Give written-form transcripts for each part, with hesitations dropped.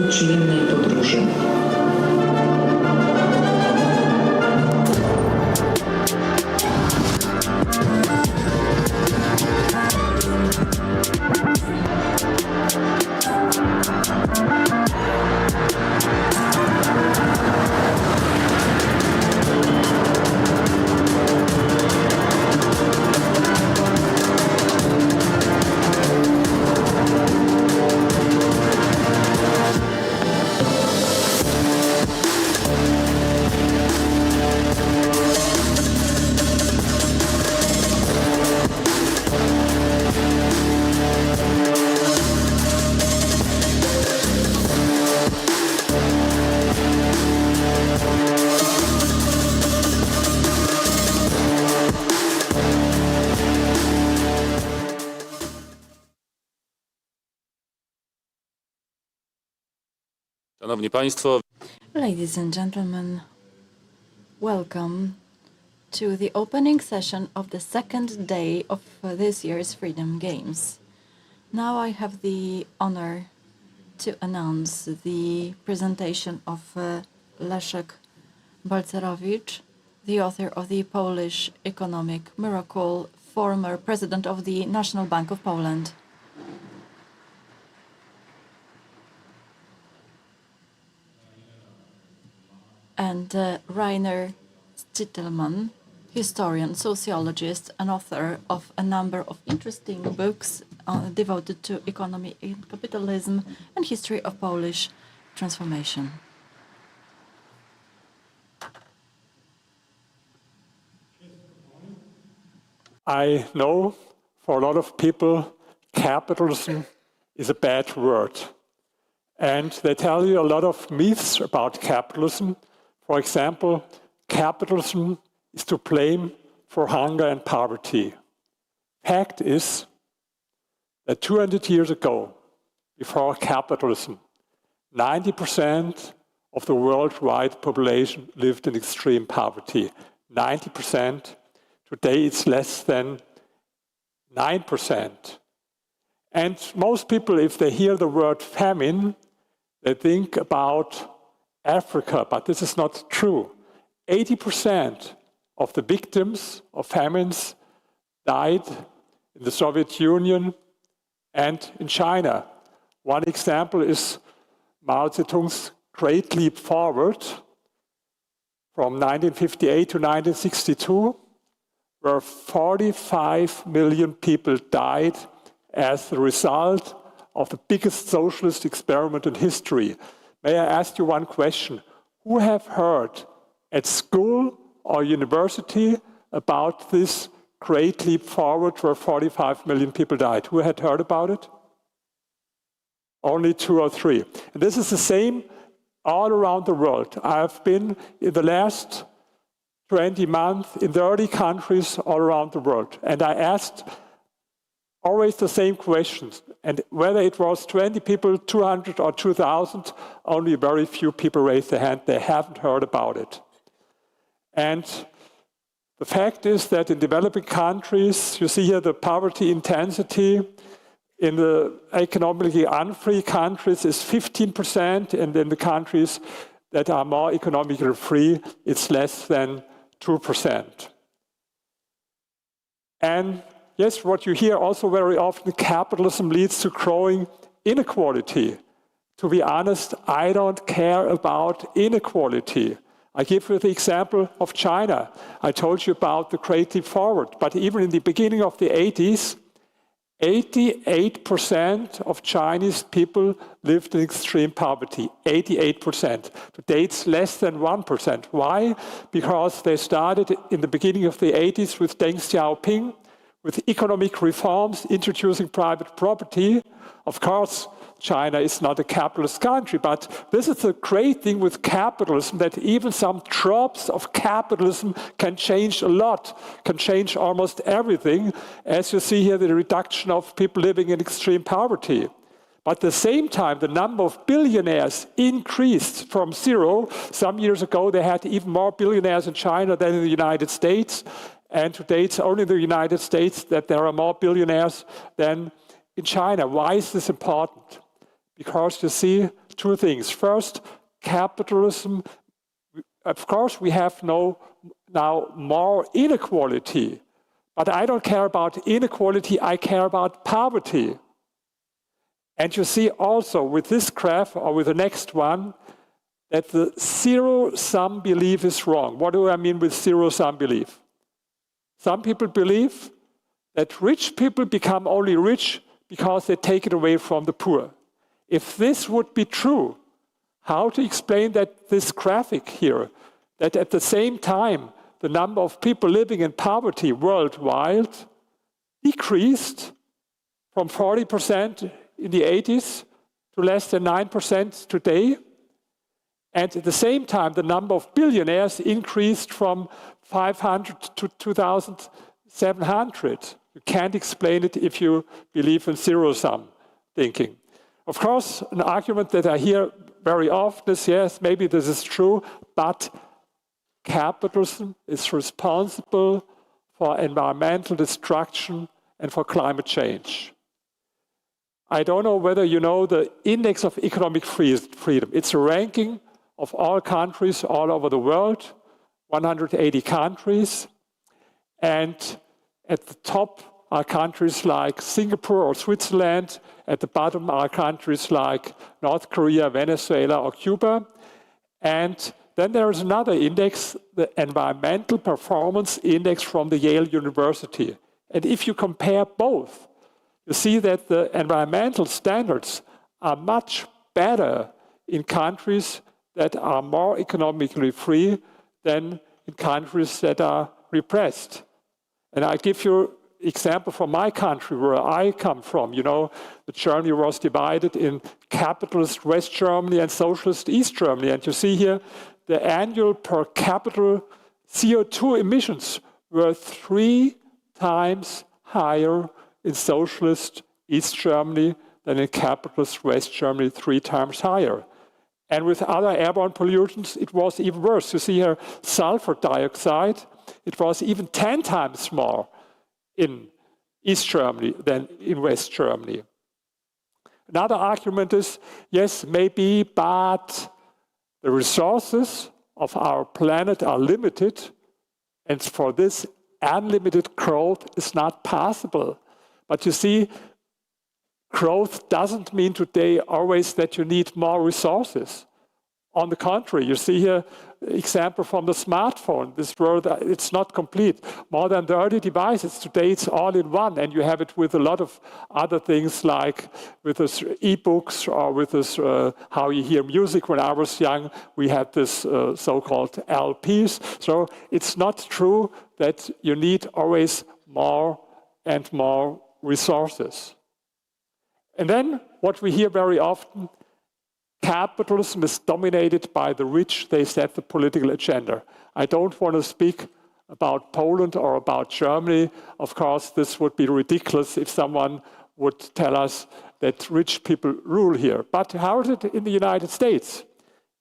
przyjemnej podróży. Szanowni Państwo, Ladies and gentlemen, welcome to the opening session of the second day of this year's Freedom Games. Now I have the honor to announce the presentation of Leszek Balcerowicz, the author of the Polish Economic Miracle, former president of the National Bank of Poland. And Rainer Zitelmann, historian, sociologist, and author of a number of interesting books devoted to economy and capitalism and history of Polish transformation. I know for a lot of people, capitalism is a bad word. And they tell you a lot of myths about capitalism. For example, capitalism is to blame for hunger and poverty. Fact is that 200 years ago, before capitalism, 90% of the worldwide population lived in extreme poverty. 90%. Today it's less than 9%. And most people, if they hear the word famine, they think about Africa, but this is not true. 80% of the victims of famines died in the Soviet Union and in China. One example is Mao Zedong's Great Leap Forward from 1958 to 1962, where 45 million people died as the result of the biggest socialist experiment in history. May I ask you one question? Who have heard at school or university about this Great Leap Forward where 45 million people died? Who had heard about it? Only 2 or 3. And this is the same all around the world. I have been in the last 20 months in 30 countries all around the world. And I asked always the same questions. And whether it was 20 people, 200 or 2,000, only very few people raised their hand. They haven't heard about it. And the fact is that in developing countries, you see here the poverty intensity in the economically unfree countries is 15%, and in the countries that are more economically free, it's less than 2%. And yes, what you hear also very often, capitalism leads to growing inequality. To be honest, I don't care about inequality. I give you the example of China. I told you about the Great Leap Forward, but even in the beginning of the 80s, 88% of Chinese people lived in extreme poverty, 88%. Today it's less than 1%. Why? Because they started in the beginning of the 80s with Deng Xiaoping, with economic reforms, introducing private property. Of course, China is not a capitalist country, but this is the great thing with capitalism, that even some drops of capitalism can change a lot, can change almost everything, as you see here, the reduction of people living in extreme poverty. But at the same time, the number of billionaires increased from 0. Some years ago, they had even more billionaires in China than in the United States. And today, it's only in the United States that there are more billionaires than in China. Why is this important? Because you see, two things. First, capitalism, of course, we have now more inequality. But I don't care about inequality, I care about poverty. And you see also with this graph, or with the next one, that the zero-sum belief is wrong. What do I mean with zero-sum belief? Some people believe that rich people become only rich because they take it away from the poor. If this would be true, how to explain that this graphic here, that at the same time, the number of people living in poverty worldwide decreased from 40% in the 80s to less than 9% today. And at the same time, the number of billionaires increased from 500 to 2,700. You can't explain it if you believe in zero-sum thinking. Of course, an argument that I hear very often is, yes, maybe this is true, but capitalism is responsible for environmental destruction and for climate change. I don't know whether you know the Index of Economic Freedom. It's a ranking of all countries all over the world, 180 countries. And at the top are countries like Singapore or Switzerland. At the bottom are countries like North Korea, Venezuela, or Cuba. And then there is another index, the Environmental Performance Index from the Yale University. And if you compare both, you see that the environmental standards are much better in countries that are more economically free than in countries that are repressed. And I give you an example from my country, where I come from. You know, Germany was divided in capitalist West Germany and socialist East Germany. And you see here, the annual per capita CO2 emissions were 3 times higher in socialist East Germany than in capitalist West Germany, 3 times higher. And with other airborne pollutants, it was even worse. You see here sulfur dioxide. It was even 10 times more in East Germany than in West Germany. Another argument is, yes, maybe, but the resources of our planet are limited, and for this, unlimited growth is not possible. But you see, growth doesn't mean today always that you need more resources. On the contrary, you see here an example from the smartphone. This world, it's not complete. More than 30 devices. Today it's all in one, and you have it with a lot of other things, like with this e-books, or with this how you hear music. When I was young, we had this so-called LPs. So it's not true that you need always more and more resources. And then what we hear very often, capitalism is dominated by the rich. They set the political agenda. I don't want to speak about Poland or about Germany. Of course, this would be ridiculous if someone would tell us that rich people rule here. But how is it in the United States?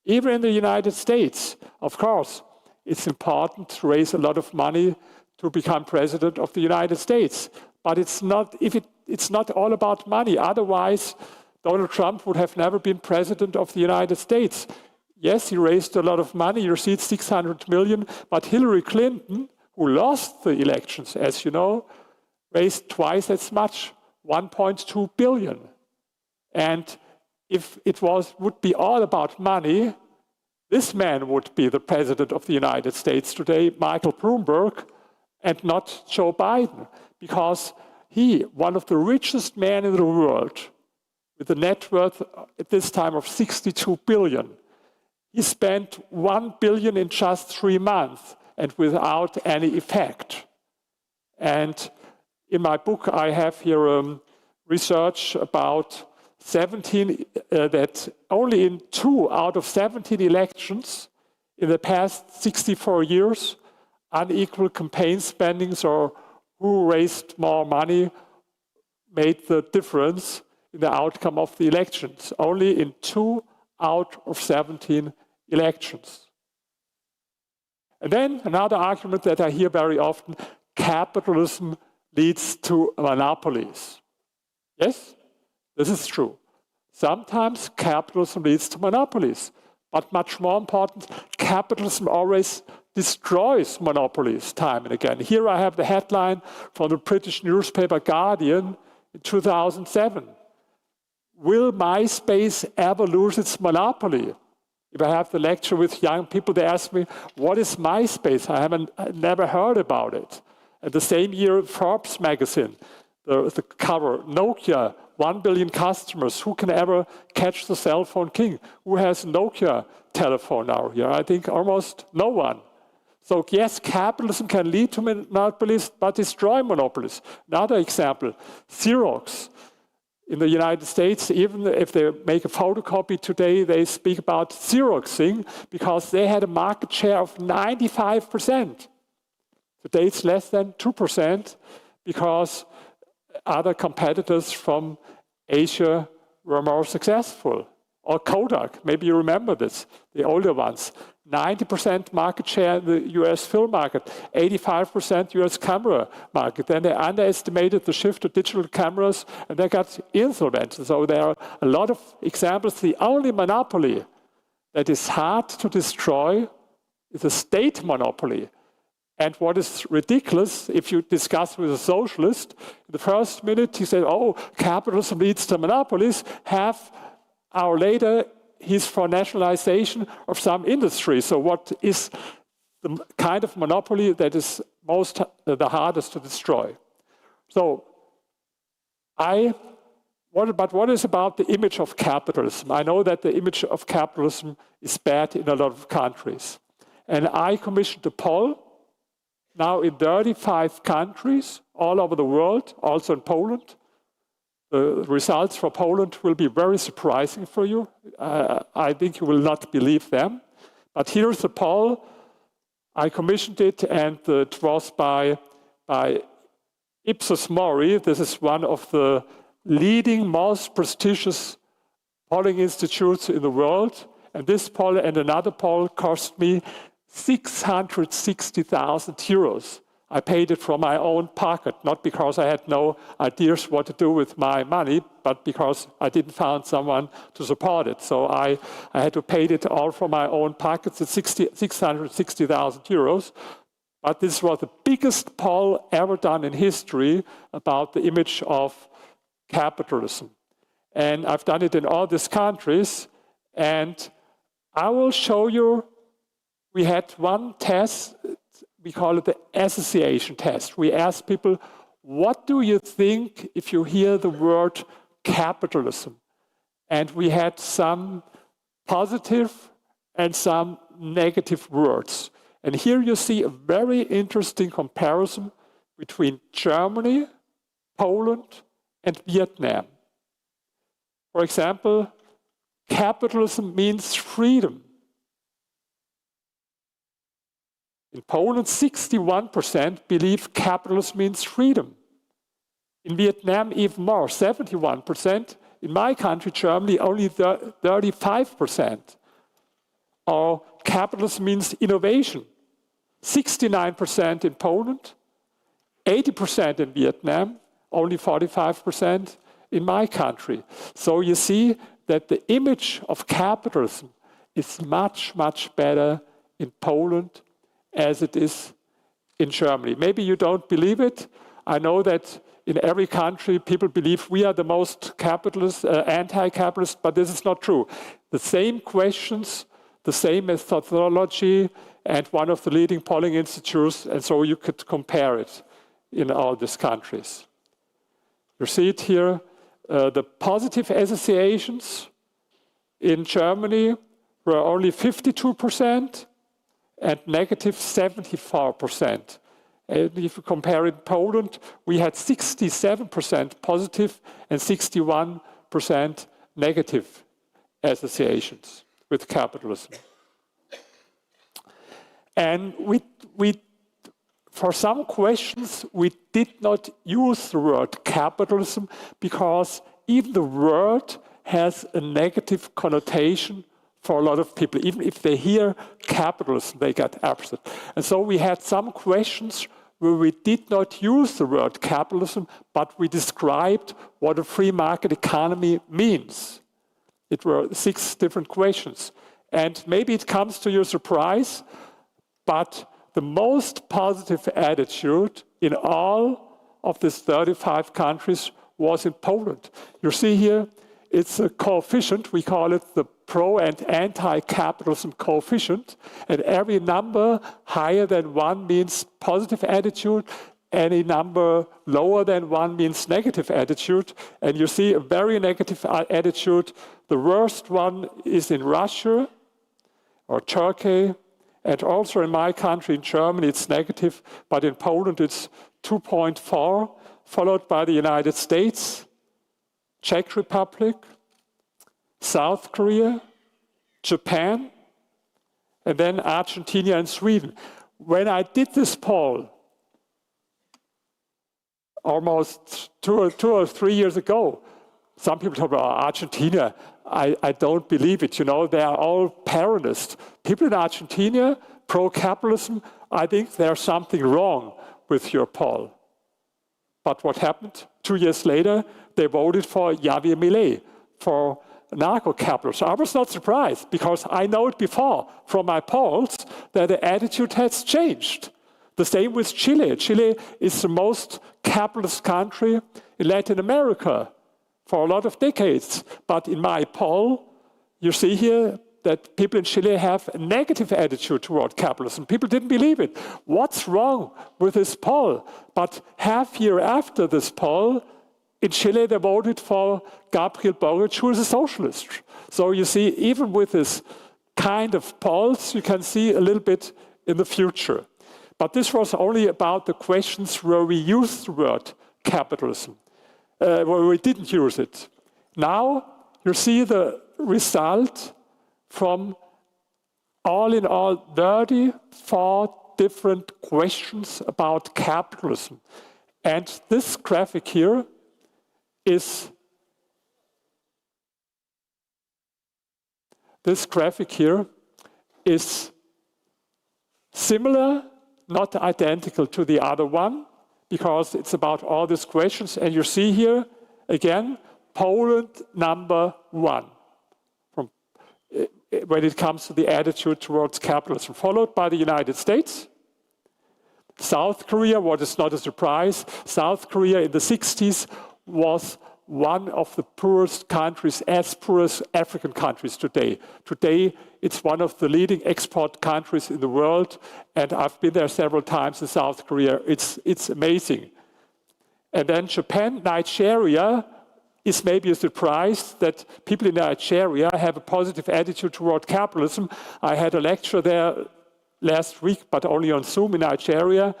Even in the United States, of course, it's important to raise a lot of money to become president of the United States. But it's not all about money. Otherwise, Donald Trump would have never been president of the United States. Yes, he raised a lot of money. He received 600 million. But Hillary Clinton, who lost the elections, as you know, raised twice as much, 1.2 billion. And if it would be all about money, this man would be the president of the United States today, Michael Bloomberg, and not Joe Biden. Because he, one of the richest men in the world, with a net worth at this time of 62 billion, he spent 1 billion in just 3 months and without any effect. And in my book, I have here research about 17, that only in 2 out of 17 elections in the past 64 years, unequal campaign spendings or who raised more money made the difference in the outcome of the elections. Only in 2 out of 17 elections. And then another argument that I hear very often, capitalism leads to monopolies. Yes, this is true. Sometimes capitalism leads to monopolies. But much more important, capitalism always destroys monopolies time and again. Here I have the headline from the British newspaper Guardian in 2007. Will MySpace ever lose its monopoly? If I have the lecture with young people, they ask me, what is MySpace? I never heard about it. And the same year, Forbes magazine, the cover, Nokia, 1 billion customers. Who can ever catch the cell phone king? Who has Nokia telephone now here? I think almost no one. So yes, capitalism can lead to monopolies, but destroy monopolies. Another example, Xerox. In the United States, even if they make a photocopy today, they speak about Xeroxing because they had a market share of 95%. Today it's less than 2% because other competitors from Asia were more successful. Or Kodak, maybe you remember this, the older ones. 90% market share in the US film market, 85% US camera market. Then they underestimated the shift to digital cameras and they got insolvent. So there are a lot of examples. The only monopoly that is hard to destroy is a state monopoly. And what is ridiculous, if you discuss with a socialist, in the first minute he said, oh, capitalism leads to monopolies. Half hour later, he's for nationalization of some industry. So what is the kind of monopoly that is the hardest to destroy? So what is about the image of capitalism? I know that the image of capitalism is bad in a lot of countries. And I commissioned a poll now in 35 countries all over the world, also in Poland. The results for Poland will be very surprising for you. I think you will not believe them. But here's the poll. I commissioned it, and it was by Ipsos Mori. This is one of the leading, most prestigious polling institutes in the world. And this poll and another poll cost me 660,000 euros. I paid it from my own pocket, not because I had no ideas what to do with my money, but because I didn't find someone to support it. So I had to pay it all from my own pockets at 660,000 euros. But this was the biggest poll ever done in history about the image of capitalism. And I've done it in all these countries. And I will show you, we had one test. We call it the association test. We ask people, what do you think if you hear the word capitalism? And we had some positive and some negative words. And here you see a very interesting comparison between Germany, Poland, and Vietnam. For example, capitalism means freedom. In Poland, 61% believe capitalism means freedom. In Vietnam, even more, 71%. In my country, Germany, only 35%. Or capitalism means innovation. 69% in Poland, 80% in Vietnam, only 45% in my country. So you see that the image of capitalism is much, much better in Poland as it is in Germany. Maybe you don't believe it. I know that in every country people believe we are the most capitalist, anti-capitalist, but this is not true. The same questions, the same methodology, and one of the leading polling institutes, and so you could compare it in all these countries. You see it here, the positive associations in Germany were only 52%, and negative 74%. And if you compare in Poland, we had 67% positive and 61% negative associations with capitalism. And for some questions, we did not use the word capitalism because even the word has a negative connotation for a lot of people. Even if they hear capitalism, they get upset. And so we had some questions where we did not use the word capitalism, but we described what a free market economy means. It were 6 different questions. And maybe it comes to your surprise, but the most positive attitude in all of these 35 countries was in Poland. You see here, it's a coefficient, we call it the pro and anti-capitalism coefficient, and every number higher than 1 means positive attitude, any number lower than 1 means negative attitude, and you see a very negative attitude. The worst one is in Russia or Turkey, and also in my country, in Germany, it's negative, but in Poland it's 2.4, followed by the United States, Czech Republic, South Korea, Japan, and then Argentina and Sweden. When I did this poll, almost two or 3 years ago, some people talk about Argentina. I don't believe it. You know, they are all Peronist. People in Argentina, pro-capitalism, I think there's something wrong with your poll. But what happened? 2 years later, they voted for Javier Milei, for narco-capitalism. I was not surprised, because I know it before from my polls that the attitude has changed. The same with Chile. Chile is the most capitalist country in Latin America for a lot of decades. But in my poll, you see here that people in Chile have a negative attitude toward capitalism. People didn't believe it. What's wrong with this poll? But half year after this poll, in Chile, they voted for Gabriel Boric, who is a socialist. So you see, even with this kind of polls, you can see a little bit in the future. But this was only about the questions where we used the word capitalism, where we didn't use it. Now, you see the result from all in all 34 different questions about capitalism. And this graphic here is similar, not identical to the other one, because it's about all these questions. And you see here, again, Poland number 1 when it comes to the attitude towards capitalism, followed by the United States. South Korea, what is not a surprise, South Korea in the 60s was one of the poorest countries, as poor as African countries today. Today, it's one of the leading export countries in the world, and I've been there several times in South Korea. It's amazing. And then Japan, Nigeria is maybe a surprise that people in Nigeria have a positive attitude toward capitalism. I had a lecture there last week, but only on Zoom in Nigeria.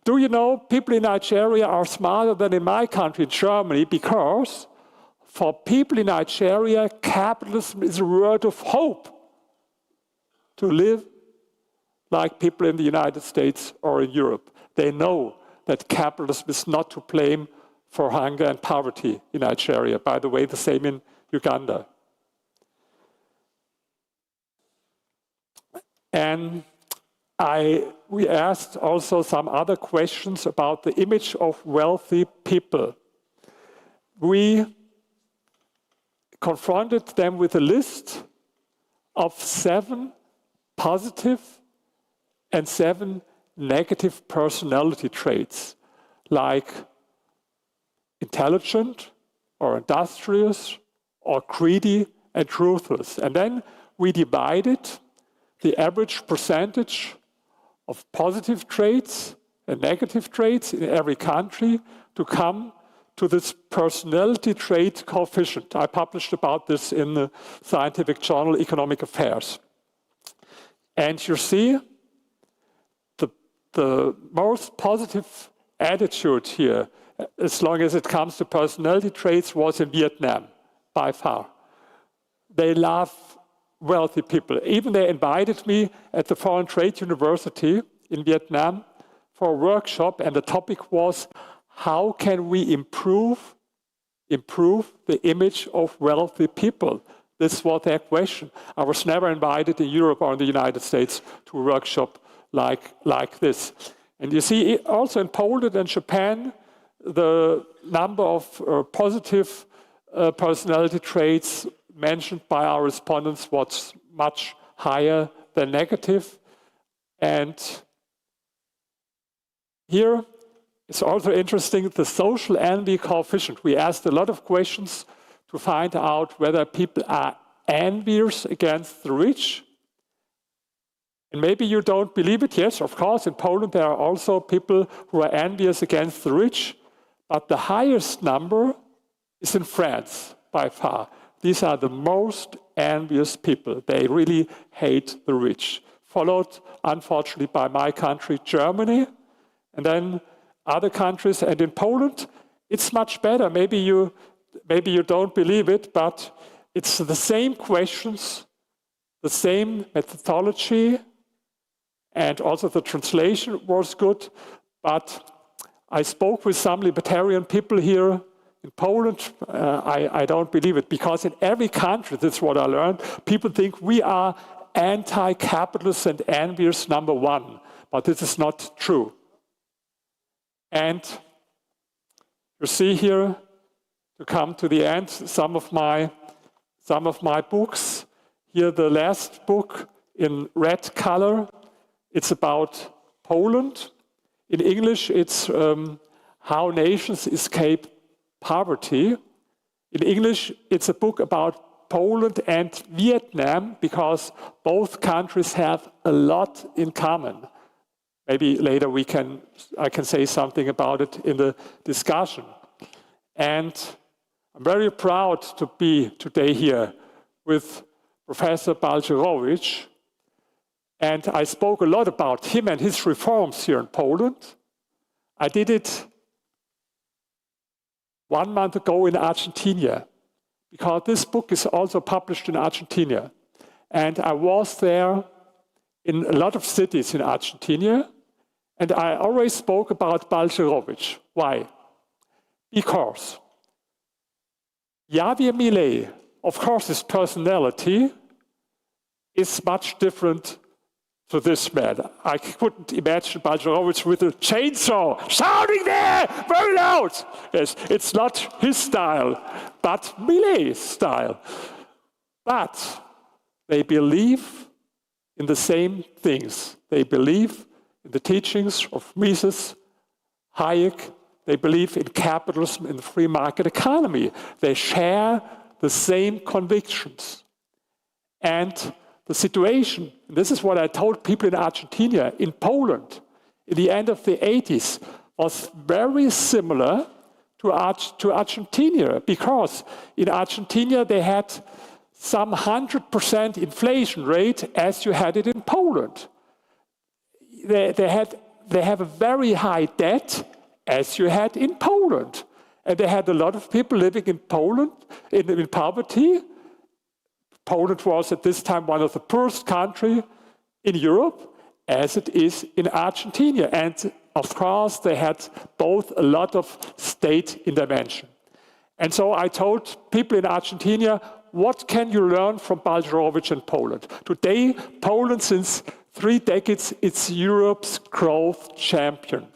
Do you know, people in Nigeria are smarter than in my country, Germany, because for people in Nigeria, capitalism is a word of hope to live like people in the United States or in Europe. They know that capitalism is not to blame for hunger and poverty in Nigeria. By the way, the same in Uganda. And we asked also some other questions about the image of wealthy people. We confronted them with a list of 7 positive and 7 negative personality traits, like intelligent or industrious or greedy and ruthless. And then we divided the average percentage of positive traits and negative traits in every country to come to this personality trait coefficient. I published about this in the scientific journal Economic Affairs. And you see the most positive attitude here, as long as it comes to personality traits, was in Vietnam, by far. They love wealthy people. Even they invited me at the Foreign Trade University in Vietnam for a workshop, and the topic was, how can we improve the image of wealthy people? This was their question. I was never invited in Europe or in the United States to a workshop like this. And you see, also in Poland and Japan, the number of positive personality traits, mentioned by our respondents was much higher than negative. And here it's also interesting, the social envy coefficient. We asked a lot of questions to find out whether people are envious against the rich. And maybe you don't believe it. Yes, of course, in Poland there are also people who are envious against the rich. But the highest number is in France, by far. These are the most envious people. They really hate the rich. Followed, unfortunately, by my country, Germany, and then other countries. And in Poland, it's much better. Maybe you don't believe it, but it's the same questions, the same methodology, and also the translation was good. But I spoke with some libertarian people here in Poland. I don't believe it, because in every country, that's what I learned, people think we are anti-capitalist and envious number one, but this is not true. And you see here, to come to the end, some of my books. Here, the last book in red color, it's about Poland. In English, it's How Nations Escape Poverty. In English, it's a book about Poland and Vietnam, because both countries have a lot in common. Maybe later I can say something about it in the discussion. And I'm very proud to be today here with Professor Balcerowicz. And I spoke a lot about him and his reforms here in Poland. I did it 1 month ago in Argentina, because this book is also published in Argentina. And I was there in a lot of cities in Argentina, and I always spoke about Balcerowicz. Why? Because Javier Milei, of course, his personality is much different to this man. I couldn't imagine Balcerowicz with a chainsaw shouting there very loud. Yes, it's not his style, but Milei's style. But they believe in the same things. They believe in the teachings of Mises, Hayek. They believe in capitalism, in the free market economy. They share the same convictions. And the situation, and this is what I told people in Argentina, in Poland, in the end of the 80s, was very similar to Argentina, because in Argentina they had some 100% inflation rate as you had it in Poland. They have a very high debt as you had in Poland. And they had a lot of people living in Poland in poverty. Poland was at this time one of the poorest countries in Europe, as it is in Argentina. And of course, they had both a lot of state intervention. And so I told people in Argentina, what can you learn from Balcerowicz and Poland? Today, Poland, since 3 decades, it's Europe's growth champion.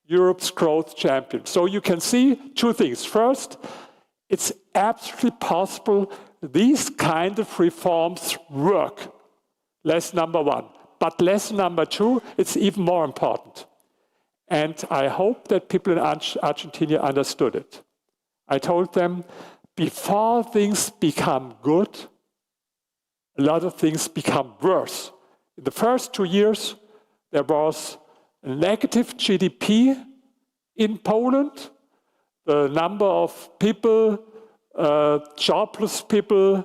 Europe's growth champion. So you can see 2 things. First, it's absolutely possible these kind of reforms work. Lesson number 1. But lesson number 2, it's even more important. And I hope that people in Argentina understood it. I told them, before things become good, a lot of things become worse. In the first 2 years, there was a negative GDP in Poland. The number of people, jobless people,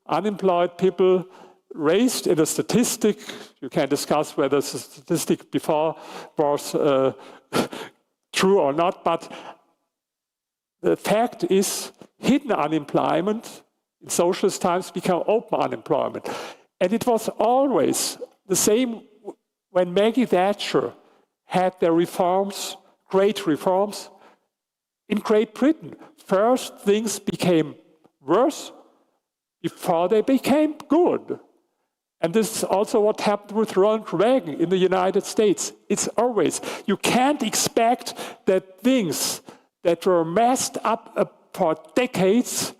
unemployed people, raised in a statistic. You can discuss whether the statistic before was true or not, but the fact is hidden unemployment in socialist times became open unemployment. And it was always the same when Maggie Thatcher had their reforms, great reforms, in Great Britain. First, things became worse before they became good. And this is also what happened with Ronald Reagan in the United States. It's always, you can't expect that things that were messed up for decades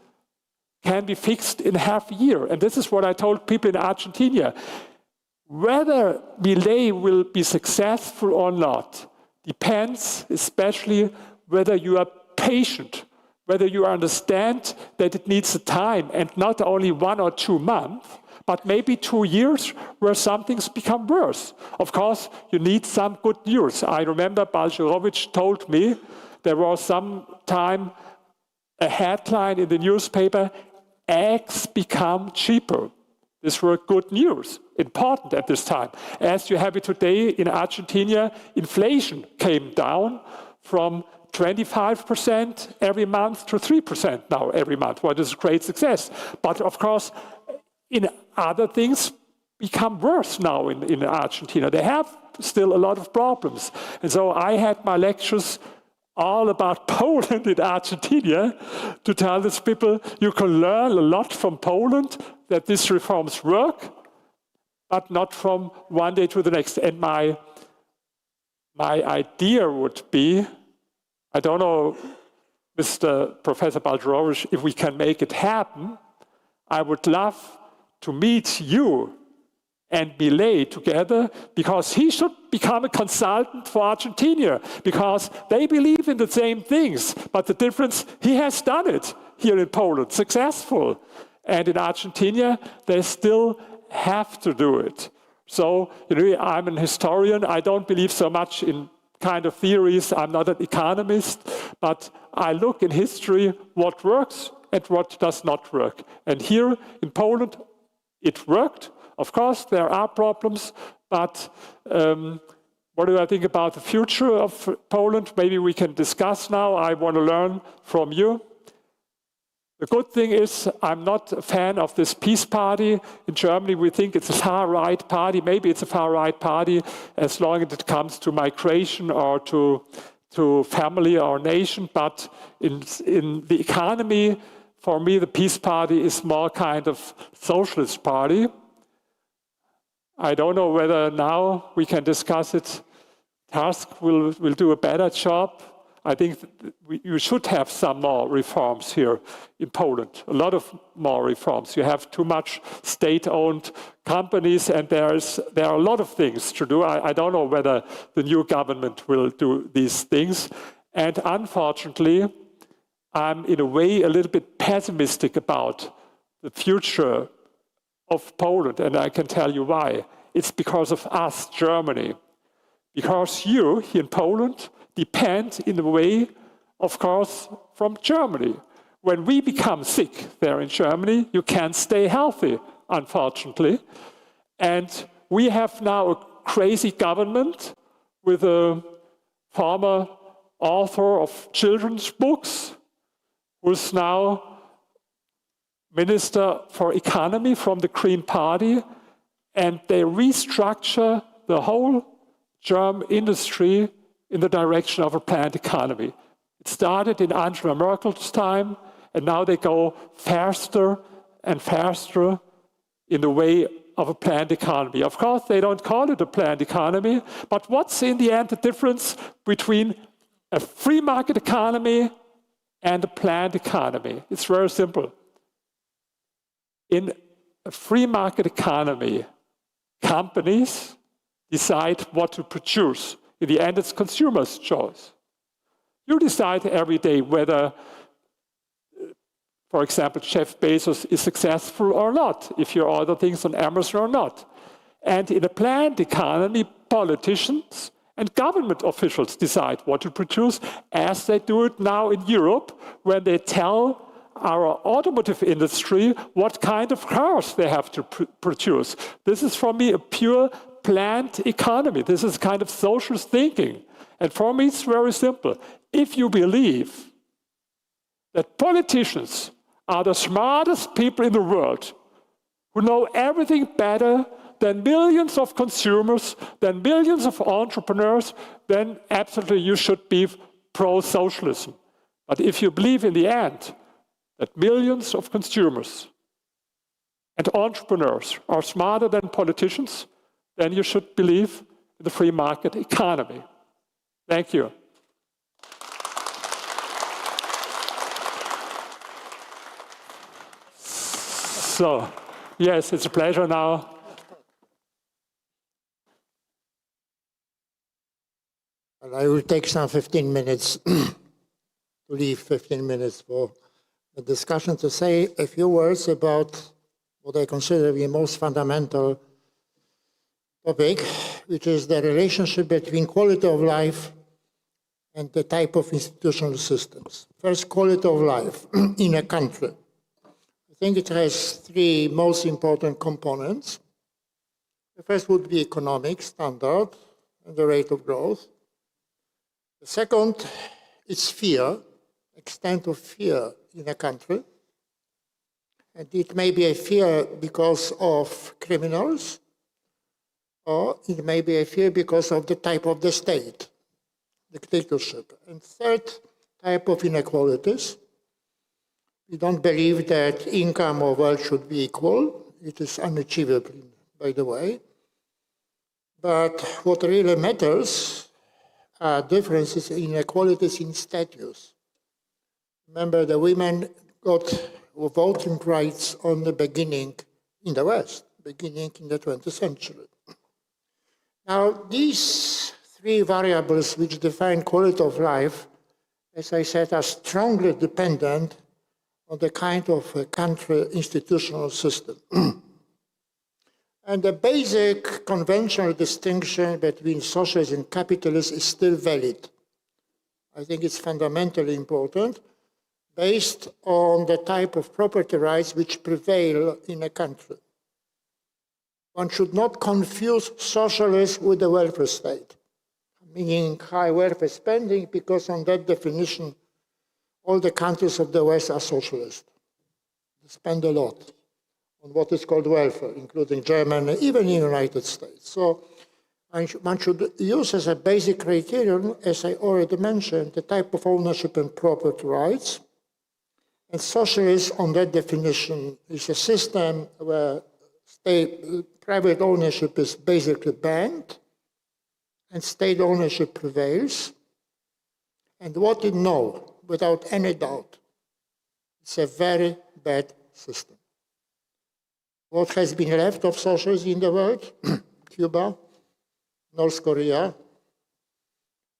can be fixed in half a year. And this is what I told people in Argentina. Whether Milei will be successful or not depends especially whether you are patient, whether you understand that it needs a time and not only 1 or 2 months, but maybe 2 years where some things become worse. Of course, you need some good news. I remember Balcerowicz told me there was some time a headline in the newspaper, eggs become cheaper. These were good news, important at this time. As you have it today in Argentina, inflation came down from 25% every month to 3% now every month, what is a great success. But of course, in other things become worse now in Argentina. They have still a lot of problems. And so I had my lectures all about Poland in Argentina to tell these people, you can learn a lot from Poland, that these reforms work, but not from one day to the next. And my idea would be, I don't know, Mr. Professor Balcerowicz, if we can make it happen, I would love to meet you and Milei together, because he should become a consultant for Argentina, because they believe in the same things, but the difference, he has done it here in Poland, successful. And in Argentina, they still have to do it. So, I'm an historian. I don't believe so much in kind of theories. I'm not an economist, but I look in history what works and what does not work. And here in Poland, it worked. Of course, there are problems, but what do I think about the future of Poland? Maybe we can discuss now. I want to learn from you. The good thing is, I'm not a fan of this peace party. In Germany, we think it's a far-right party. Maybe it's a far-right party as long as it comes to migration or to family or nation. But in the economy, for me, the peace party is more kind of socialist party. I don't know whether now we can discuss it. Tusk will do a better job. I think you should have some more reforms here in Poland, a lot of more reforms. You have too much state-owned companies, and there are a lot of things to do. I don't know whether the new government will do these things. And unfortunately, I'm in a way a little bit pessimistic about the future of Poland, and I can tell you why. It's because of us, Germany. Because you, here in Poland, depend in a way, of course, from Germany. When we become sick there in Germany, you can't stay healthy, unfortunately. And we have now a crazy government with a former author of children's books, who's now Minister for Economy from the Green Party, and they restructure the whole German industry in the direction of a planned economy. It started in Angela Merkel's time, and now they go faster and faster in the way of a planned economy. Of course, they don't call it a planned economy, but what's in the end the difference between a free market economy and a planned economy? It's very simple. In a free market economy, companies decide what to produce. In the end, it's consumers' choice. You decide every day whether, for example, Jeff Bezos is successful or not, if you order things on Amazon or not. And in a planned economy, politicians and government officials decide what to produce, as they do it now in Europe, when they tell our automotive industry what kind of cars they have to produce. This is, for me, a pure planned economy. This is kind of socialist thinking. And for me, it's very simple. If you believe that politicians are the smartest people in the world, who know everything better than millions of consumers, than millions of entrepreneurs, then absolutely you should be pro-socialism. But if you believe in the end that millions of consumers and entrepreneurs are smarter than politicians, then you should believe in the free market economy. Thank you. So, yes, it's a pleasure now. And I will take some 15 minutes to leave 15 minutes for the discussion to say a few words about what I consider the most fundamental topic, which is the relationship between quality of life and the type of institutional systems. First, quality of life in a country. I think it has three most important components. The first would be economic standard and the rate of growth. The second is fear, extent of fear in a country. And it may be a fear because of criminals, or it may be a fear because of the type of the state, dictatorship. And third type of inequalities. We don't believe that income or wealth should be equal. It is unachievable, by the way. But what really matters are differences in inequalities in status. Remember, the women got voting rights on the beginning in the West, beginning in the 20th century. Now, these three variables which define quality of life, as I said, are strongly dependent on the kind of a country institutional system. And the basic conventional distinction between socialism and capitalism is still valid. I think it's fundamentally important, based on the type of property rights which prevail in a country. One should not confuse socialism with the welfare state, meaning high welfare spending, because on that definition, all the countries of the West are socialist. They spend a lot on what is called welfare, including Germany, even in the United States. So one should use as a basic criterion, as I already mentioned, the type of ownership and property rights. And socialism, on that definition, is a system where private ownership is basically banned and state ownership prevails. And what you know, without any doubt, it's a very bad system. What has been left of socialism in the world? Cuba, North Korea,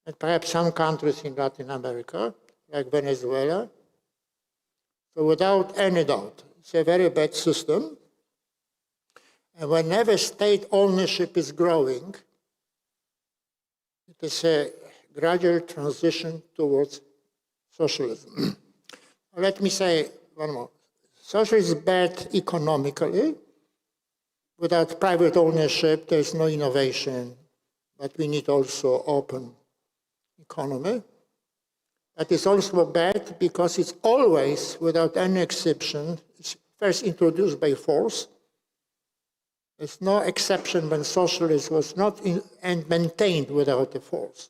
and perhaps some countries in Latin America, like Venezuela. So without any doubt, it's a very bad system. And whenever state ownership is growing, it is a gradual transition towards socialism. Let me say one more. Socialism is bad economically. Without private ownership, there is no innovation, but we need also open economy. But it's also bad because it's always, without any exception, it's first introduced by force. There's no exception when socialism was not and maintained without a force.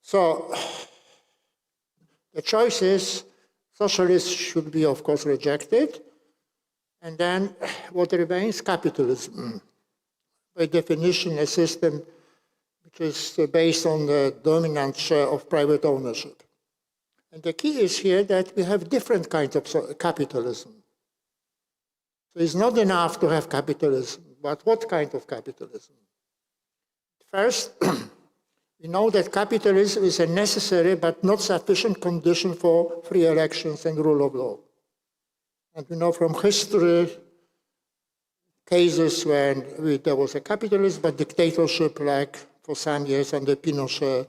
So the choice is socialism should be, of course, rejected. And then what remains? Capitalism. By definition, a system which is based on the dominant share of private ownership. And the key is here that we have different kinds of capitalism. So it's not enough to have capitalism, but what kind of capitalism? First, we know that capitalism is a necessary but not sufficient condition for free elections and rule of law. And we know from history cases when there was a capitalism but dictatorship, like for some years under Pinochet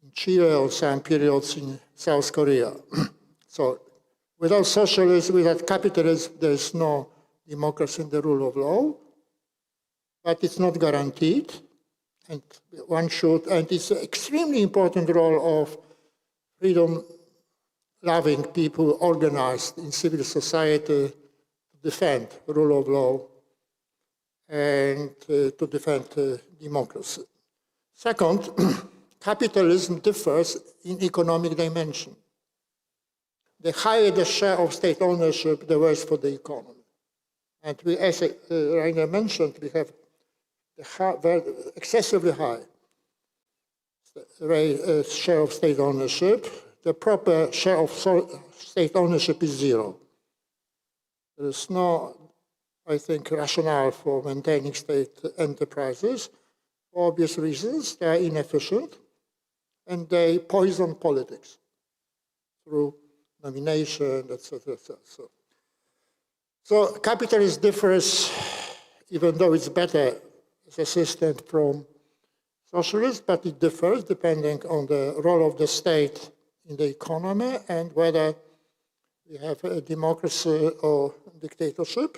in Chile or some periods in South Korea. So without socialism, without capitalism, there is no democracy and the rule of law, but it's not guaranteed. And one should, and it's an extremely important role of freedom-loving people organized in civil society to defend the rule of law and to defend democracy. Second, capitalism differs in economic dimension. The higher the share of state ownership, the worse for the economy. And we, as Rainer mentioned, we have the excessively high share of state ownership. The proper share of state ownership is zero. There is no, I think, rationale for maintaining state enterprises. For obvious reasons, they are inefficient and they poison politics through nomination, etc., etc. So capitalism differs, even though it's better as a system from socialism, but it differs depending on the role of the state in the economy and whether we have a democracy or dictatorship.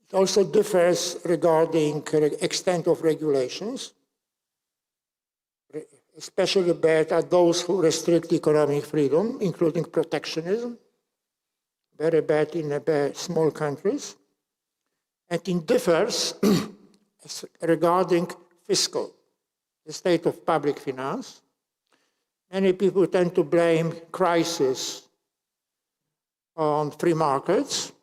It also differs regarding extent of regulations. Especially bad are those who restrict economic freedom, including protectionism. Very bad in small countries. And it differs regarding fiscal, the state of public finance. Many people tend to blame crisis on free markets,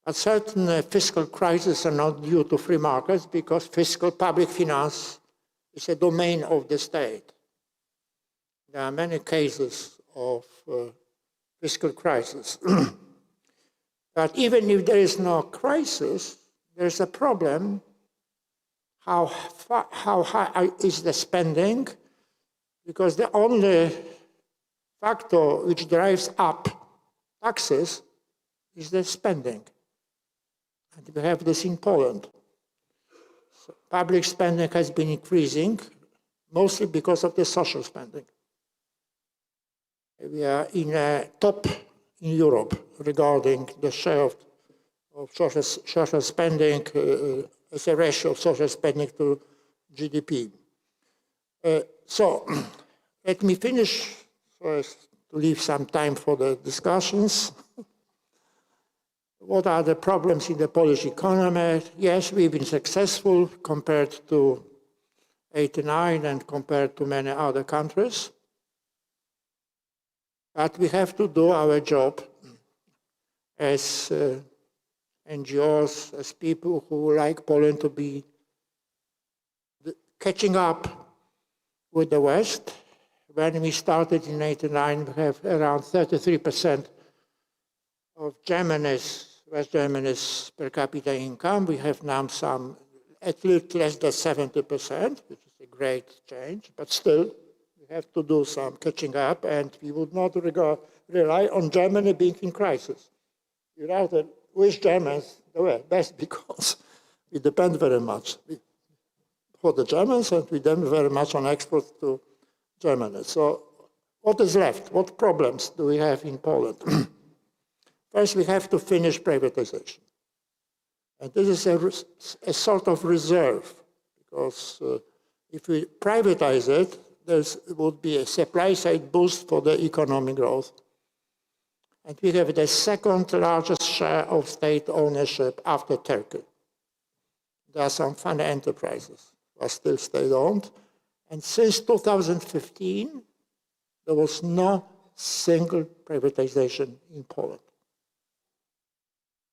but certain fiscal crises are not due to free markets because fiscal public finance is a domain of the state. There are many cases of fiscal crisis. But even if there is no crisis, there is a problem. How high is the spending? Because the only factor which drives up taxes is the spending. And we have this in Poland. So public spending has been increasing, mostly because of the social spending. We are in a top in Europe regarding the share of social spending as a ratio of social spending to GDP. So let me finish first to leave some time for the discussions. What are the problems in the Polish economy? Yes, we've been successful compared to 1989 and compared to many other countries. But we have to do our job as NGOs, as people who like Poland to be catching up with the West. When we started in 1989, we have around 33% of West Germany's per capita income. We have now some, at least less than 70%, which is a great change, but still, we have to do some catching up, and we would not rely on Germany being in crisis. We rather wish Germans the way best because we depend very much for the Germans, and we depend very much on exports to Germany. So what is left? What problems do we have in Poland? First, we have to finish privatization. And this is a sort of reserve, because if we privatize it, there would be a supply-side boost for the economic growth. And we have the second largest share of state ownership after Turkey. There are some funny enterprises that are still state-owned. And since 2015, there was no single privatization in Poland.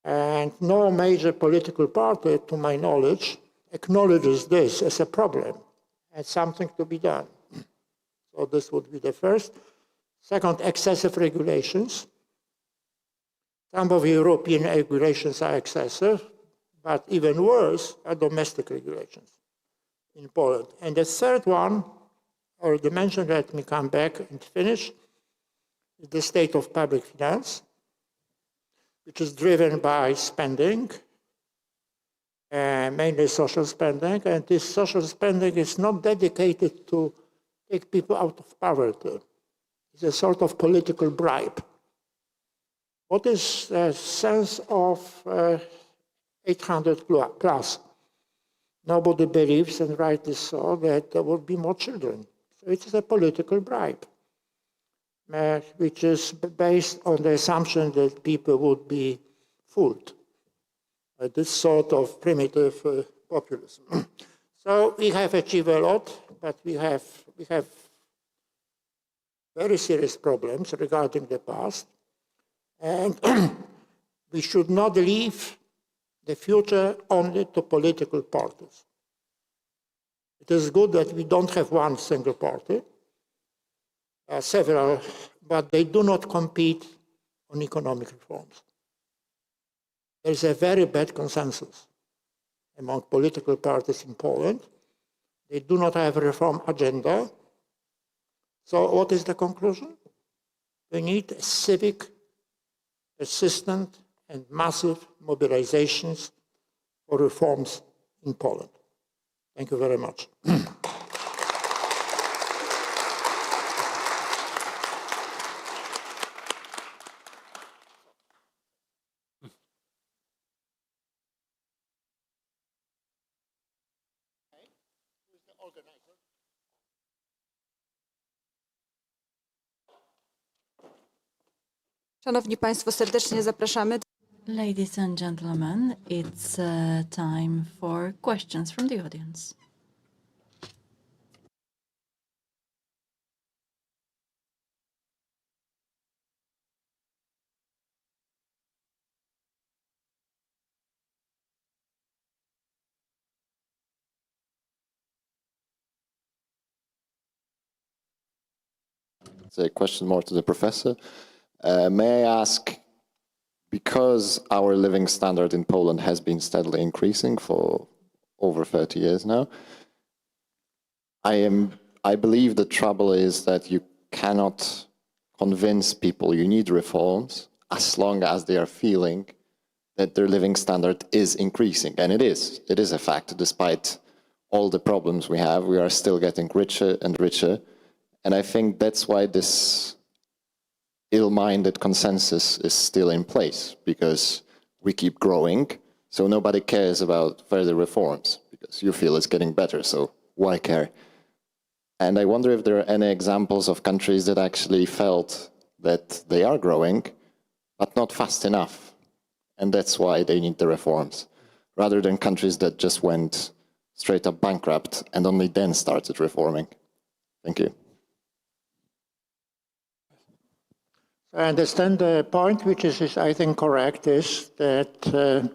And no major political party, to my knowledge, acknowledges this as a problem and something to be done. So this would be the first. Second, excessive regulations. Some of European regulations are excessive, but even worse are domestic regulations in Poland. And the third one, I already mentioned, let me come back and finish, is the state of public finance, which is driven by spending, mainly social spending, and this social spending is not dedicated to take people out of poverty. It's a sort of political bribe. What is the sense of 800 plus? Nobody believes, and rightly so, that there will be more children. So it is a political bribe, which is based on the assumption that people would be fooled by this sort of primitive populism. So we have achieved a lot, but we have very serious problems regarding the past. And we should not leave the future only to political parties. It is good that we don't have one single party, several, but they do not compete on economic reforms. there is a very bad consensus among political parties in Poland. They do not have a reform agenda. So what is the conclusion? We need a civic, persistent, and massive mobilizations for reforms in Poland. Thank you very much. Szanowni Państwo, serdecznie zapraszamy. Ladies and gentlemen, it's time for questions from the audience. It's a question more to the professor. May I ask, because our living standard in Poland has been steadily increasing for over 30 years now, I believe the trouble is that you cannot convince people you need reforms as long as they are feeling that their living standard is increasing. And it is. It is a fact. Despite all the problems we have, we are still getting richer and richer. And I think that's why this ill-minded consensus is still in place, because we keep growing, so nobody cares about further reforms, because you feel it's getting better, so why care? And I wonder if there are any examples of countries that actually felt that they are growing, but not fast enough, and that's why they need the reforms, rather than countries that just went straight up bankrupt and only then started reforming. Thank you. I understand the point, which is I think, correct, is that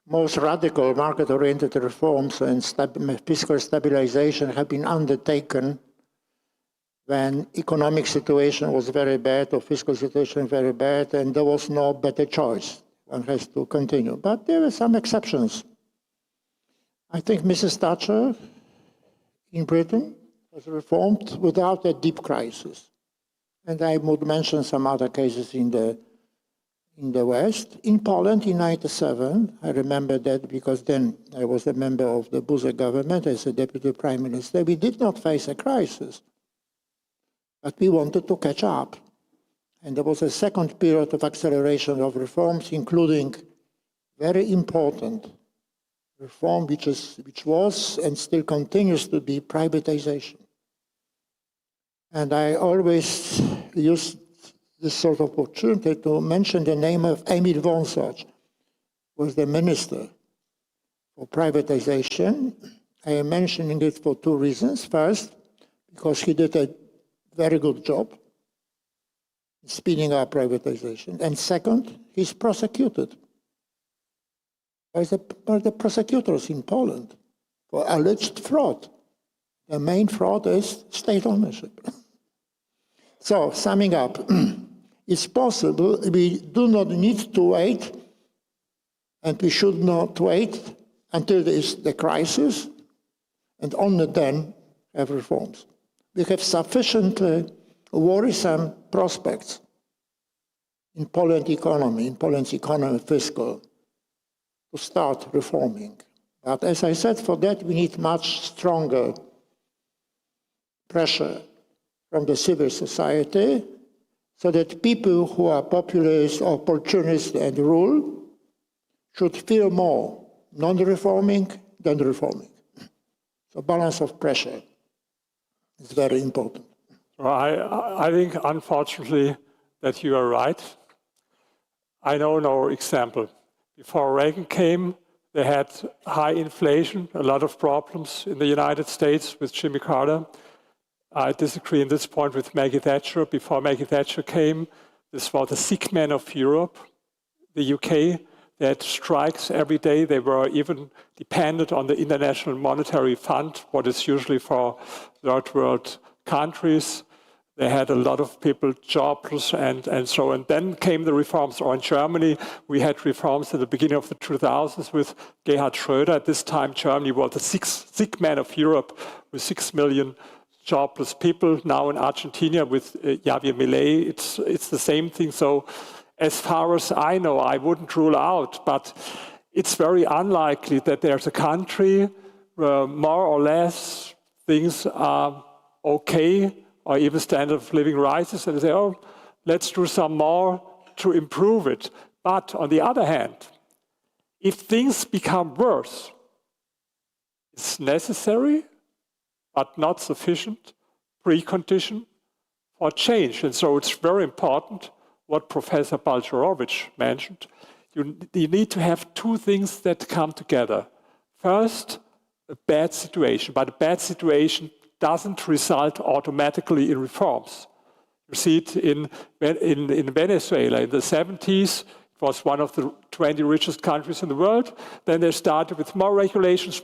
most radical market-oriented reforms and fiscal stabilization have been undertaken when economic situation was very bad or fiscal situation very bad, and there was no better choice. One has to continue. But there were some exceptions. I think Mrs. Thatcher in Britain has reformed without a deep crisis. And I would mention some other cases in the West. In Poland in 1997, I remember that because then I was a member of the Buzek government as a deputy prime minister. We did not face a crisis, but we wanted to catch up. And there was a second period of acceleration of reforms, including very important reform, which was and still continues to be privatization. And I always use this sort of opportunity to mention the name of Emil Wąsacz, who was the minister for privatization. I am mentioning it for two reasons. First, because he did a very good job speeding up privatization. And second, he's prosecuted by the prosecutors in Poland for alleged fraud. The main fraud is state ownership. So, summing up, it's possible we do not need to wait, and we should not wait until there is the crisis, and only then have reforms. We have sufficiently worrisome prospects in Poland's economy, fiscal, to start reforming. But as I said, for that we need much stronger pressure from the civil society, so that people who are populist, opportunist, and rule should feel more non-reforming than reforming. So balance of pressure is very important. Well, I think, unfortunately, that you are right. I know no example. Before Reagan came, they had high inflation, a lot of problems in the United States with Jimmy Carter. I disagree on this point with Maggie Thatcher. Before Maggie Thatcher came, this was the sick man of Europe, the UK. They had strikes every day. They were even dependent on the International Monetary Fund, what is usually for third world countries. They had a lot of people jobless and so on. Then came the reforms. Or in Germany, we had reforms at the beginning of the 2000s with Gerhard Schröder. At this time, Germany was the sick man of Europe with 6 million jobless people. Now in Argentina with Javier Milei, it's the same thing. So as far as I know, I wouldn't rule out, but it's very unlikely that there's a country where more or less things are okay, or even standard of living rises, and they say, oh, let's do some more to improve it. But on the other hand, if things become worse, it's necessary, but not sufficient precondition for change. And so it's very important what Professor Balcerowicz mentioned. You need to have two things that come together. First, a bad situation, but a bad situation doesn't result automatically in reforms. You see it in Venezuela in the 70s. It was one of the 20 richest countries in the world. Then they started with more regulations,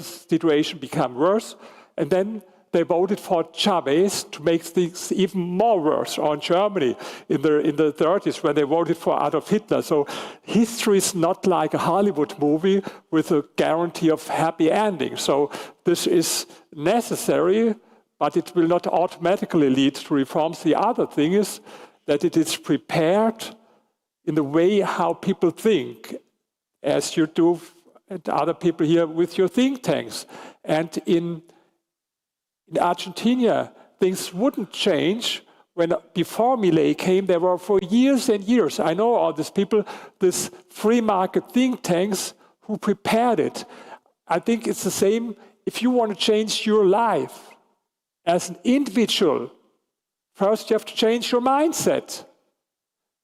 situation became worse. And then they voted for Chavez to make things even more worse, or in Germany in the 30s when they voted for Adolf Hitler. So history is not like a Hollywood movie with a guarantee of happy ending. So this is necessary, but it will not automatically lead to reforms. The other thing is that it is prepared in the way how people think, as you do and other people here with your think tanks. And in Argentina, things wouldn't change when before Milei came, there were for years and years, I know all these people, these free market think tanks who prepared it. I think it's the same if you want to change your life as an individual. First, you have to change your mindset.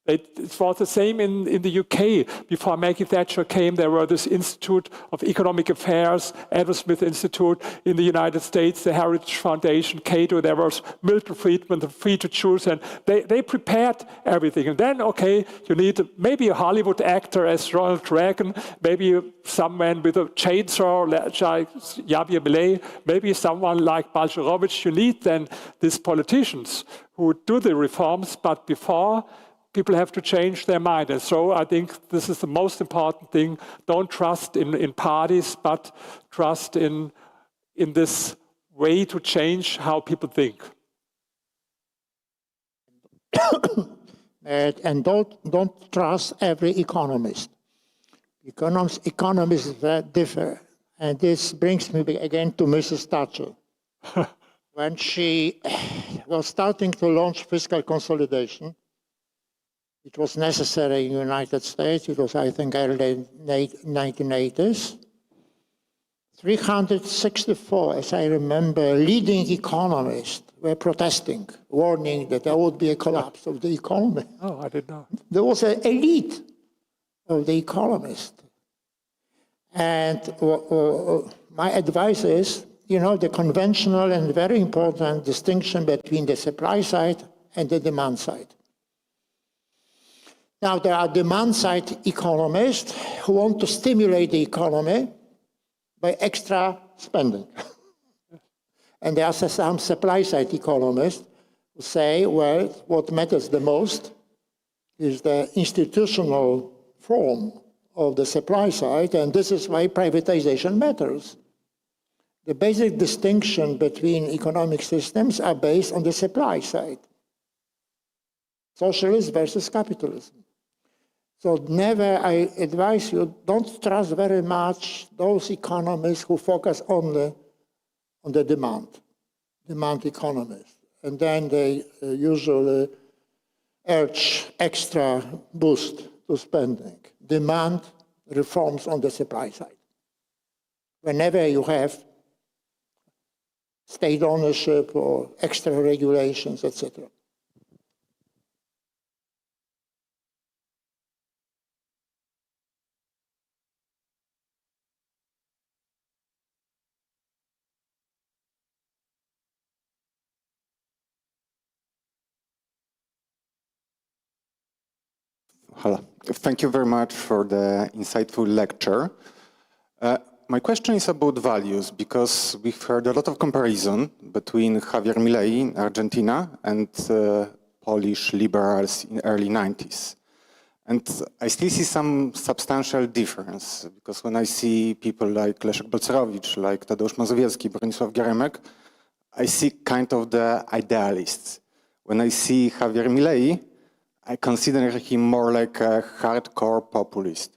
It was the same in the UK. Before Maggie Thatcher came, there were this Institute of Economic Affairs, Adam Smith Institute. In the United States, the Heritage Foundation, Cato, there was Milton Friedman, the Free to Choose, and they prepared everything. And then, okay, you need maybe a Hollywood actor as Ronald Reagan, maybe someone with a chainsaw like Javier Milei, maybe someone like Balcerowicz. You need then these politicians who do the reforms, but before, people have to change their mind. And so I think this is the most important thing. Don't trust in parties, but trust in this way to change how people think. And don't trust every economist. Economists differ. And this brings me again to Mrs. Thatcher. When she was starting to launch fiscal consolidation, it was necessary in the United States. It was, I think, early 1980s. 364, as I remember, leading economists were protesting, warning that there would be a collapse of the economy. Oh, I didn't know. There was an elite of the economists. And my advice is, the conventional and very important distinction between the supply side and the demand side. Now, there are demand-side economists who want to stimulate the economy by extra spending. And there are some supply-side economists who say, well, what matters the most is the institutional form of the supply side, and this is why privatization matters. The basic distinction between economic systems are based on the supply side. Socialism versus capitalism. So never, I advise you, don't trust very much those economists who focus only on the demand economists. And then they usually urge extra boost to spending. Demand reforms on the supply side. Whenever you have state ownership or extra regulations, etc. Hello. Thank you very much for the insightful lecture. My question is about values, because we've heard a lot of comparison between Javier Milei in Argentina and Polish liberals in early 90s. And I still see some substantial difference, because when I see people like Leszek Balcerowicz, like Tadeusz Mazowiecki, Bronisław Geremek, I see kind of the idealists. When I see Javier Milei, I consider him more like a hardcore populist.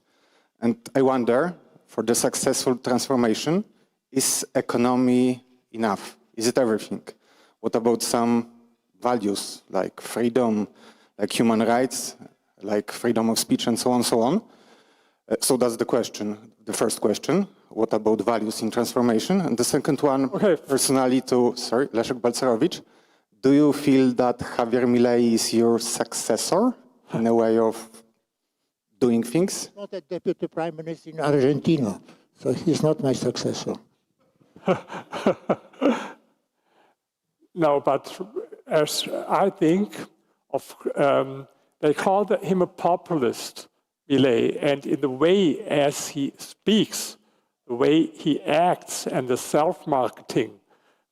And I wonder, for the successful transformation, is economy enough? Is it everything? What about some values like freedom, like human rights, like freedom of speech and so on, so on? So that's the question, the first question. What about values in transformation? And the second one, personally to, Leszek Balcerowicz, do you feel that Javier Milei is your successor in a way of doing things? Not a deputy prime minister in Argentina, so he's not my successor. No, but as I think of, they call him a populist, Milei, and in the way as he speaks, the way he acts and the self-marketing,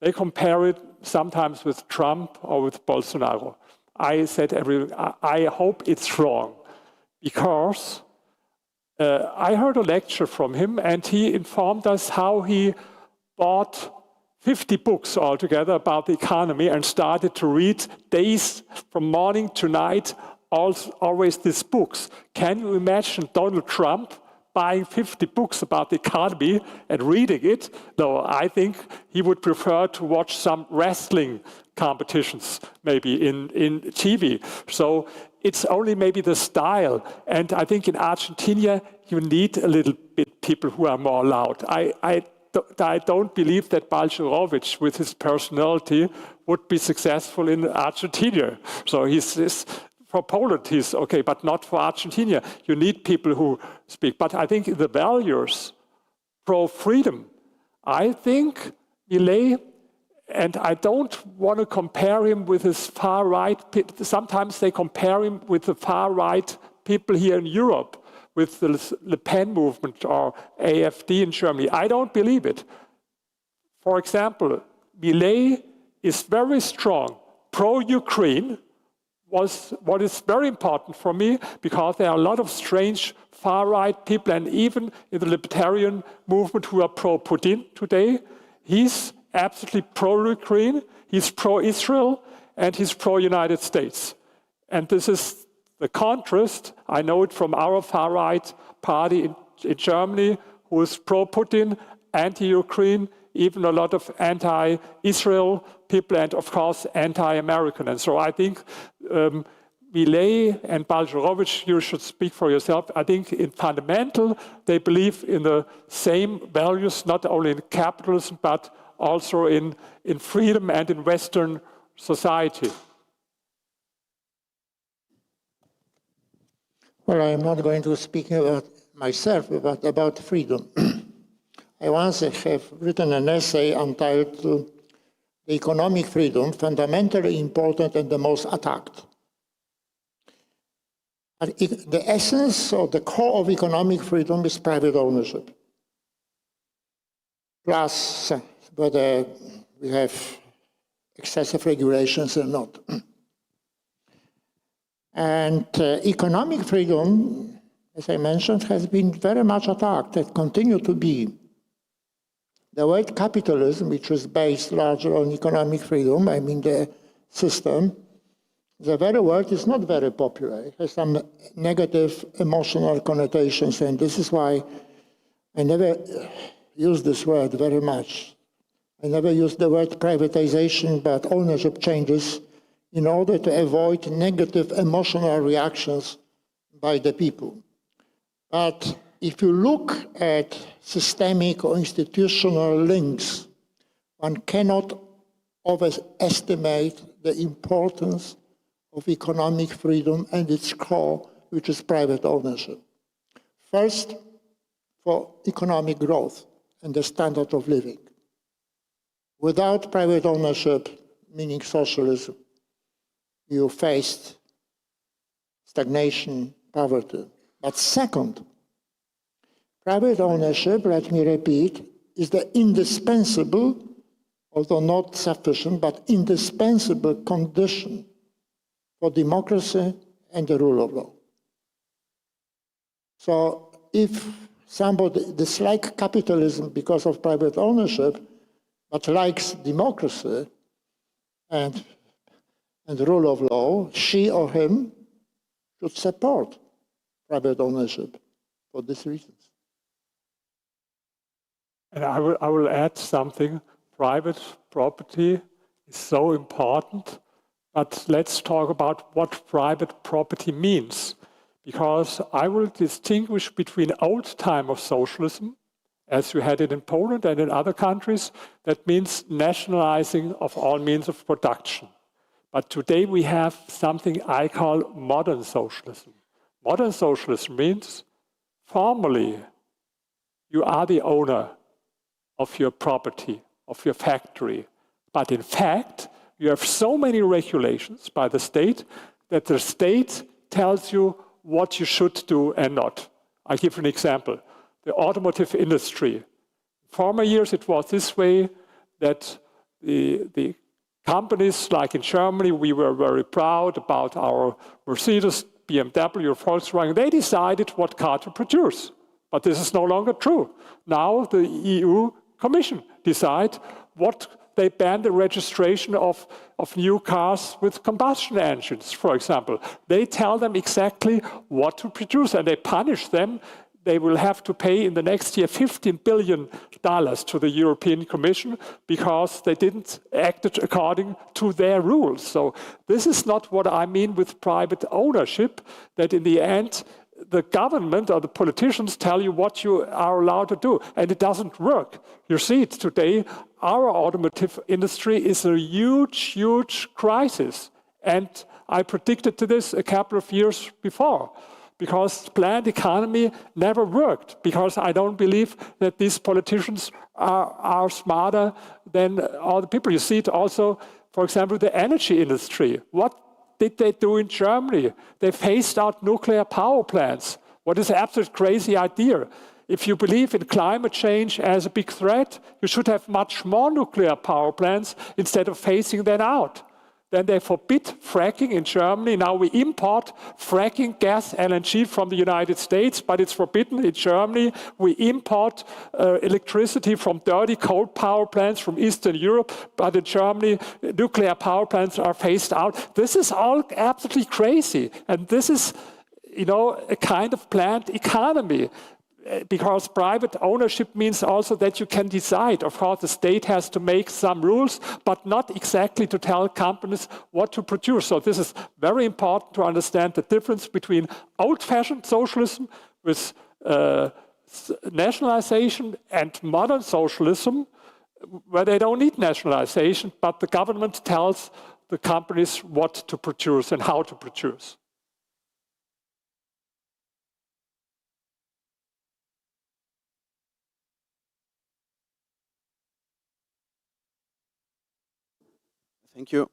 they compare it sometimes with Trump or with Bolsonaro. I said I hope it's wrong, because I heard a lecture from him and he informed us how he bought 50 books altogether about the economy and started to read days from morning to night, always these books. Can you imagine Donald Trump buying 50 books about the economy and reading it? No, I think he would prefer to watch some wrestling competitions, maybe in TV. So it's only maybe the style. And I think in Argentina, you need a little bit people who are more loud. I don't believe that Balcerowicz, with his personality, would be successful in Argentina. So he's for Poland, he's okay, but not for Argentina. You need people who speak. But I think the values, pro-freedom, I think Milei, and I don't want to compare him with his far-right. Sometimes they compare him with the far-right people here in Europe, with the Le Pen movement or Ph.D. in Germany. I don't believe it. For example, Milei is very strong pro-Ukraine, was what is very important for me, because there are a lot of strange far-right people, and even in the libertarian movement, who are pro-Putin today. He's absolutely pro-Ukraine, he's pro-Israel, and he's pro-United States. And this is the contrast. I know it from our far-right party in Germany, who is pro-Putin, anti-Ukraine, even a lot of anti-Israel people, and of course anti-American. And so I think Milei and Balcerowicz, you should speak for yourself. I think in fundamental, they believe in the same values, not only in capitalism, but also in freedom and in Western society. Well, I'm not going to speak about myself, but about freedom. I once have written an essay entitled "The Economic Freedom, Fundamentally Important and the Most Attacked." And the essence or the core of economic freedom is private ownership. Plus, whether we have excessive regulations or not. And economic freedom, as I mentioned, has been very much attacked and continue to be. The word capitalism, which is based largely on economic freedom, I mean the system, the very word is not very popular. It has some negative emotional connotations, and this is why I never use this word very much. I never use the word privatization, but ownership changes, in order to avoid negative emotional reactions by the people. But if you look at systemic or institutional links, one cannot overestimate the importance of economic freedom and its core, which is private ownership. First, for economic growth and the standard of living. Without private ownership, meaning socialism, you faced stagnation, poverty. But second, Private ownership, let me repeat, is the indispensable, although not sufficient, but indispensable condition for democracy and the rule of law. So if somebody dislikes capitalism because of private ownership, but likes democracy and the rule of law, she or him should support private ownership for these reasons. And I will add something. Private property is so important, but let's talk about what private property means. Because I will distinguish between old time of socialism, as you had it in Poland and in other countries, that means nationalizing of all means of production. But today we have something I call modern socialism. Modern socialism means formally you are the owner of your property, of your factory. But in fact, you have so many regulations by the state that the state tells you what you should do and not. I'll give an example. The automotive industry. In former years, it was this way that the companies, like in Germany, we were very proud about our Mercedes, BMW, Volkswagen. They decided what car to produce. But this is no longer true. Now the EU Commission decide what they ban the registration of new cars with combustion engines, for example. They tell them exactly what to produce and they punish them. They will have to pay in the next year $15 billion to the European Commission because they didn't act according to their rules. So this is not what I mean with private ownership, that in the end, the government or the politicians tell you what you are allowed to do, and it doesn't work. You see it today. Our automotive industry is a huge, huge crisis. And I predicted this a couple of years before, because planned economy never worked, because I don't believe that these politicians are smarter than all the people. You see it also, for example, the energy industry. What did they do in Germany? They phased out nuclear power plants. What is an absolute crazy idea? If you believe in climate change as a big threat, you should have much more nuclear power plants instead of phasing them out. Then they forbid fracking in Germany. Now we import fracking gas, LNG, from the United States, but it's forbidden in Germany. We import electricity from dirty coal power plants from Eastern Europe, but in Germany, nuclear power plants are phased out. This is all absolutely crazy. And this is, a kind of planned economy. Because private ownership means also that you can decide. Of course, the state has to make some rules, but not exactly to tell companies what to produce. So this is very important to understand the difference between old-fashioned socialism with nationalization and modern socialism, where they don't need nationalization, but the government tells the companies what to produce and how to produce. Thank you.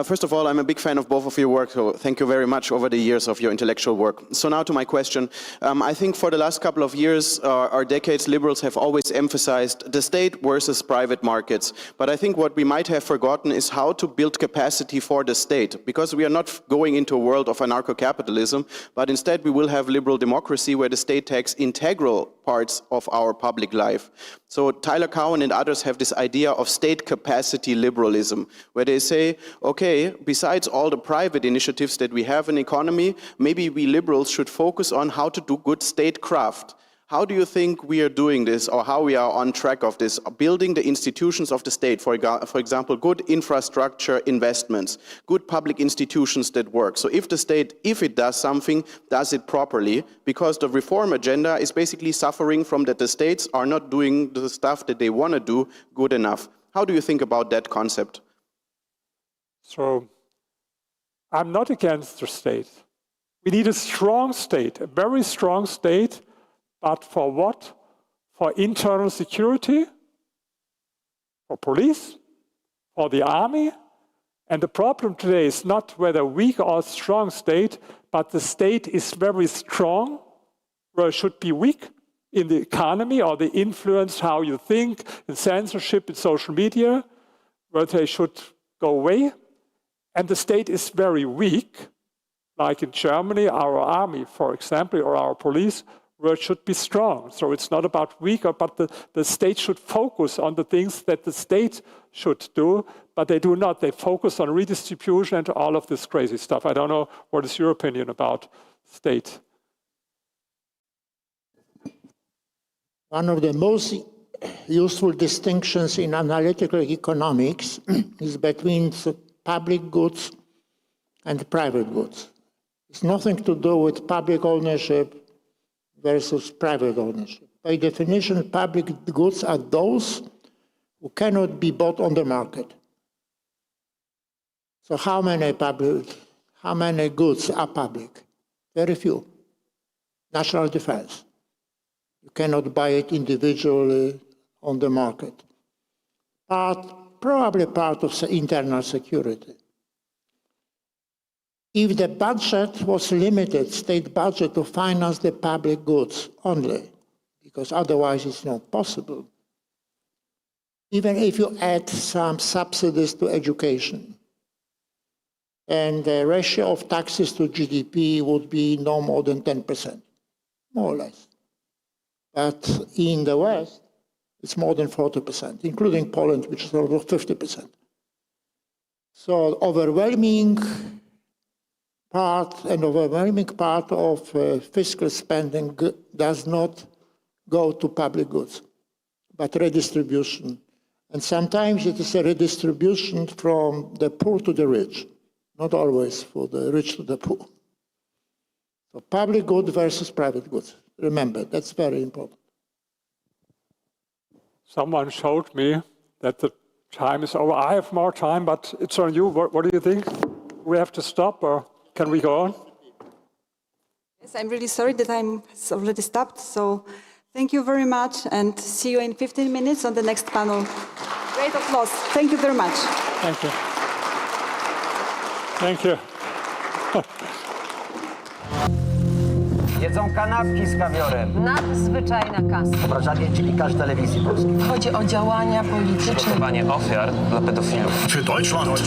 First of all, I'm a big fan of both of your work, so thank you very much over the years of your intellectual work. So now to my question. I think for the last couple of years, or decades, liberals have always emphasized the state versus private markets. But I think what we might have forgotten is how to build capacity for the state, because we are not going into a world of anarcho-capitalism, but instead we will have liberal democracy where the state takes integral parts of our public life. So Tyler Cowen and others have this idea of state capacity liberalism, where they say, okay, besides all the private initiatives that we have in the economy, maybe we liberals should focus on how to do good statecraft. How do you think we are doing this, or how we are on track of this, building the institutions of the state, for example, good infrastructure investments, good public institutions that work. So if the state, if it does something, does it properly, because the reform agenda is basically suffering from that the states are not doing the stuff that they want to do good enough. How do you think about that concept? So I'm not against the state. We need a strong state, a very strong state. But for what? For internal security, for police, for the army. And the problem today is not whether weak or strong state, but the state is very strong, where it should be weak, in the economy, or they influence how you think, in censorship, in social media, where they should go away. And the state is very weak, like in Germany, our army, for example, or our police, where it should be strong. So it's not about weaker, but the state should focus on the things that the state should do, but they do not. They focus on redistribution and all of this crazy stuff. I don't know, what is your opinion about state? One of the most useful distinctions in analytical economics is between public goods and private goods. It's nothing to do with public ownership versus private ownership. By definition, public goods are those who cannot be bought on the market. So how many goods are public? Very few. National defense. You cannot buy it individually on the market. Probably part of the internal security. If the budget was limited, state budget, to finance the public goods only, because otherwise it's not possible, even if you add some subsidies to education, and the ratio of taxes to GDP would be no more than 10%, more or less. But in the West, it's more than 40%, including Poland, which is over 50%. So overwhelming part of fiscal spending does not go to public goods, but redistribution. And sometimes it is a redistribution from the poor to the rich, not always for the rich to the poor. So public good versus private goods. Remember, that's very important. Someone showed me that the time is over. I have more time, but it's on you. What do you think? We have to stop, or can we go on? Yes, I'm really sorry the time has already stopped. So thank you very much, and see you in 15 minutes on the next panel. Great applause. Thank you very much. Thank you. Thank you. Jedzą kanapki z kawiorem. Nadzwyczajna kasa. Obrażanie dziennikarz telewizji polskiej. Chodzi o działania polityczne. Przygotowanie ofiar dla pedofilów. Für Deutschland.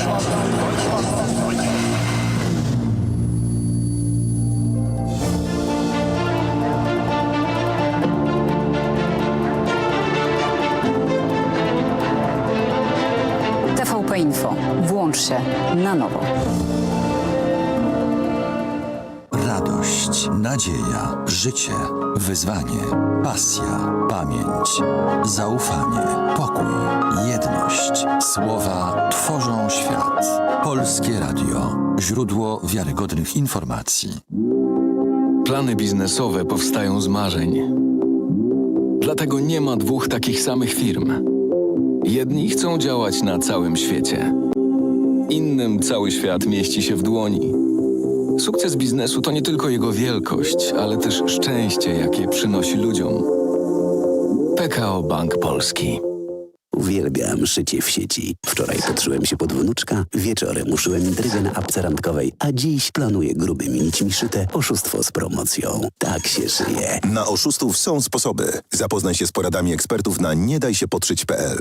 TVP Info. Włącz się na nowo. Radość, nadzieja, życie, wyzwanie, pasja, pamięć, zaufanie, pokój, jedność. Słowa tworzą świat. Polskie Radio. Źródło wiarygodnych informacji. Plany biznesowe powstają z marzeń. Dlatego nie ma dwóch takich samych firm. Jedni chcą działać na całym świecie. Innym cały świat mieści się w dłoni. Sukces biznesu to nie tylko jego wielkość, ale też szczęście, jakie przynosi ludziom. PKO Bank Polski. Uwielbiam szycie w sieci. Wczoraj podszyłem się pod wnuczka, wieczorem uszyłem intrygę na apce randkowej, a dziś planuję grubymi nićmi szyte oszustwo z promocją. Tak się szyje. Na oszustów są sposoby. Zapoznaj się z poradami ekspertów na niedajsiepodszyć.pl.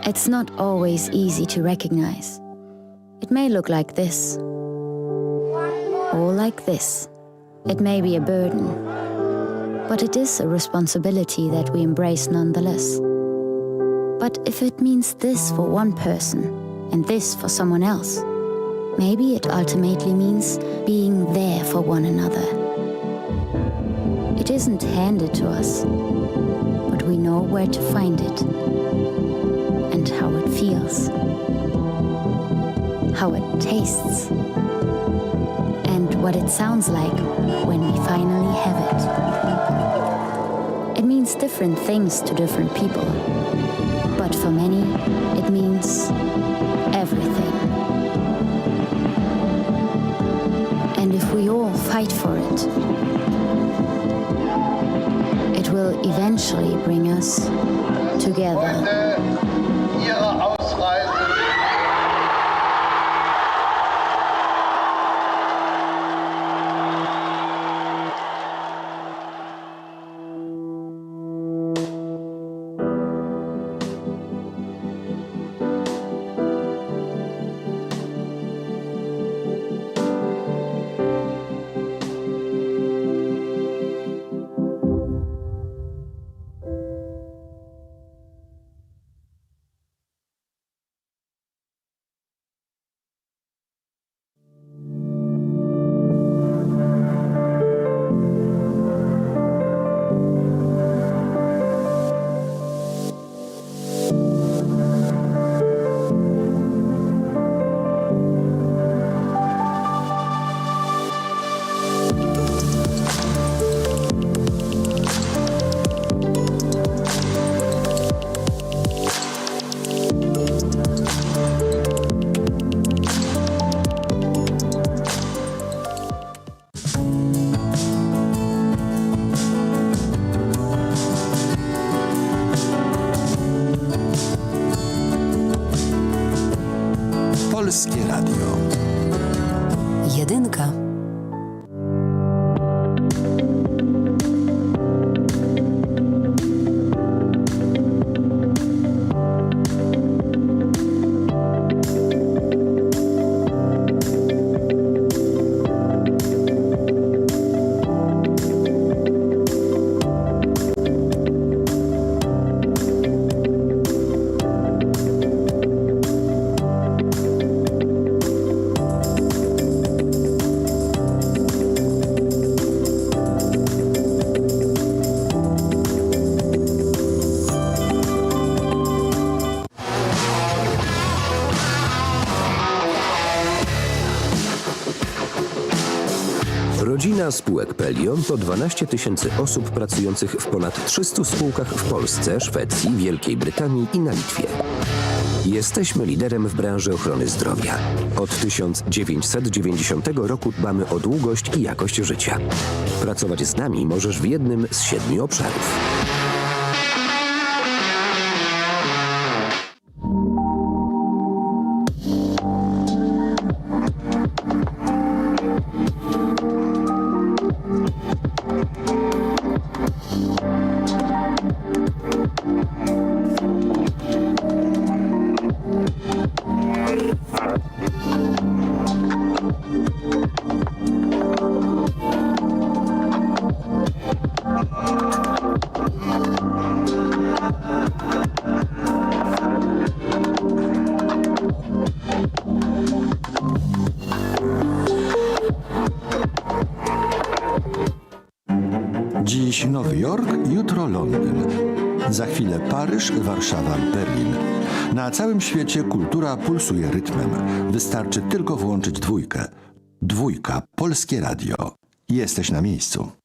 It's not always easy to recognize. It may look like this, or like this. It may be a burden, but it is a responsibility that we embrace nonetheless. But if it means this for one person and this for someone else, maybe it ultimately means being there for one another. It isn't handed to us, but we know where to find it. And how it feels, how it tastes, and what it sounds like when we finally have it. It means different things to different people, but for many, it means everything. And if we all fight for it, it will eventually bring us together. Polskie Radio. Jedynka. Rodzina spółek Pelion to 12 tysięcy osób pracujących w ponad 300 spółkach w Polsce, Szwecji, Wielkiej Brytanii i na Litwie. Jesteśmy liderem w branży ochrony zdrowia. Od 1990 roku dbamy o długość i jakość życia. Pracować z nami możesz w jednym z 7 obszarów. Dziś Nowy Jork, jutro Londyn. Za chwilę Paryż, Warszawa, Berlin. Na całym świecie kultura pulsuje rytmem. Wystarczy tylko włączyć dwójkę. Dwójka, Polskie Radio. Jesteś na miejscu.